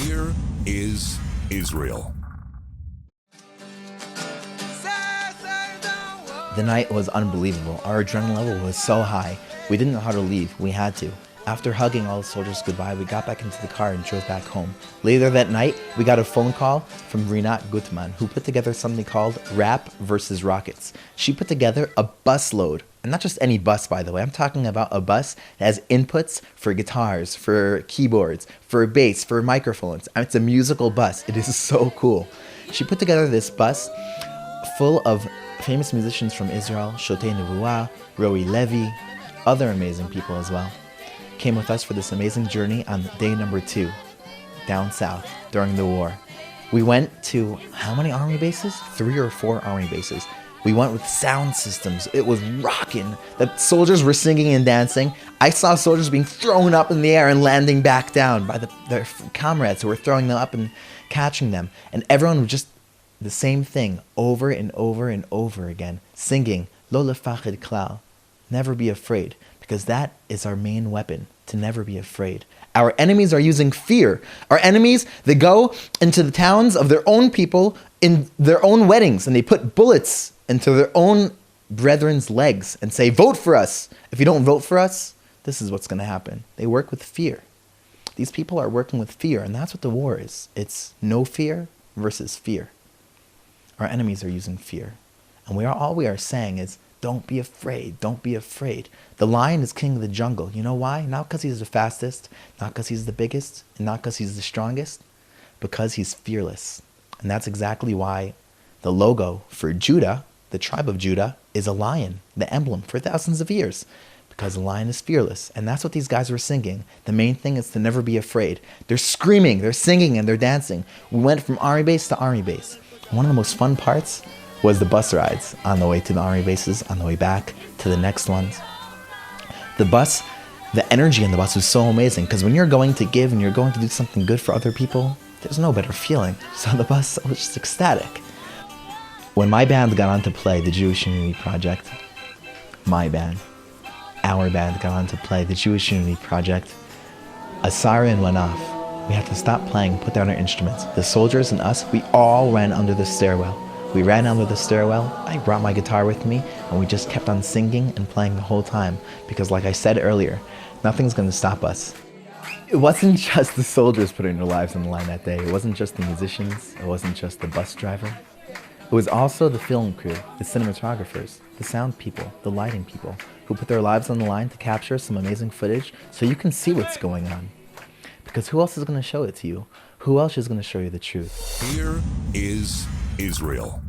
Here is Israel. The night was unbelievable. Our adrenaline level was so high. We didn't know how to leave. We had to. After hugging all the soldiers goodbye, we got back into the car and drove back home. Later that night, we got a phone call from Rinat Gutman, who put together something called Rap versus Rockets. She put together a bus load, and not just any bus, by the way. I'm talking about a bus that has inputs for guitars, for keyboards, for bass, for microphones. It's a musical bus. It is so cool. She put together this bus full of famous musicians from Israel, Shotei Nevuah, Roi Levi, other amazing people as well, came with us for this amazing journey on day number 2, down south, during the war. We went to, how many army bases? 3 or 4 army bases. We went with sound systems. It was rocking. The soldiers were singing and dancing. I saw soldiers being thrown up in the air and landing back down by their comrades who were throwing them up and catching them. And everyone was just the same thing over and over and over again, singing, Lo lefachid klal, never be afraid, because that is our main weapon, to never be afraid. Our enemies are using fear. Our enemies, they go into the towns of their own people in their own weddings, and they put bullets into their own brethren's legs and say, vote for us. If you don't vote for us, this is what's going to happen. They work with fear. These people are working with fear, and that's what the war is. It's no fear versus fear. Our enemies are using fear. And all we are saying is, don't be afraid. Don't be afraid. The lion is king of the jungle. You know why? Not because he's the fastest, not because he's the biggest, and not because he's the strongest, because he's fearless. And that's exactly why the logo for Judah, the tribe of Judah, is a lion, the emblem for thousands of years, because the lion is fearless. And that's what these guys were singing. The main thing is to never be afraid. They're screaming, they're singing, and they're dancing. We went from army base to army base. One of the most fun parts was the bus rides on the way to the army bases, on the way back to the next ones. The bus, the energy in the bus was so amazing, because when you're going to give and you're going to do something good for other people, there's no better feeling. So the bus was just ecstatic. When my band got on to play the Jewish Unity Project, my band, our band got on to play the Jewish Unity Project, a siren went off. We had to stop playing, put down our instruments. The soldiers and us, we all ran under the stairwell. We ran under the stairwell, I brought my guitar with me, and we just kept on singing and playing the whole time. Because like I said earlier, nothing's going to stop us. It wasn't just the soldiers putting their lives on the line that day. It wasn't just the musicians. It wasn't just the bus driver. It was also the film crew, the cinematographers, the sound people, the lighting people, who put their lives on the line to capture some amazing footage so you can see what's going on. Because who else is going to show it to you? Who else is going to show you the truth? Here is Israel.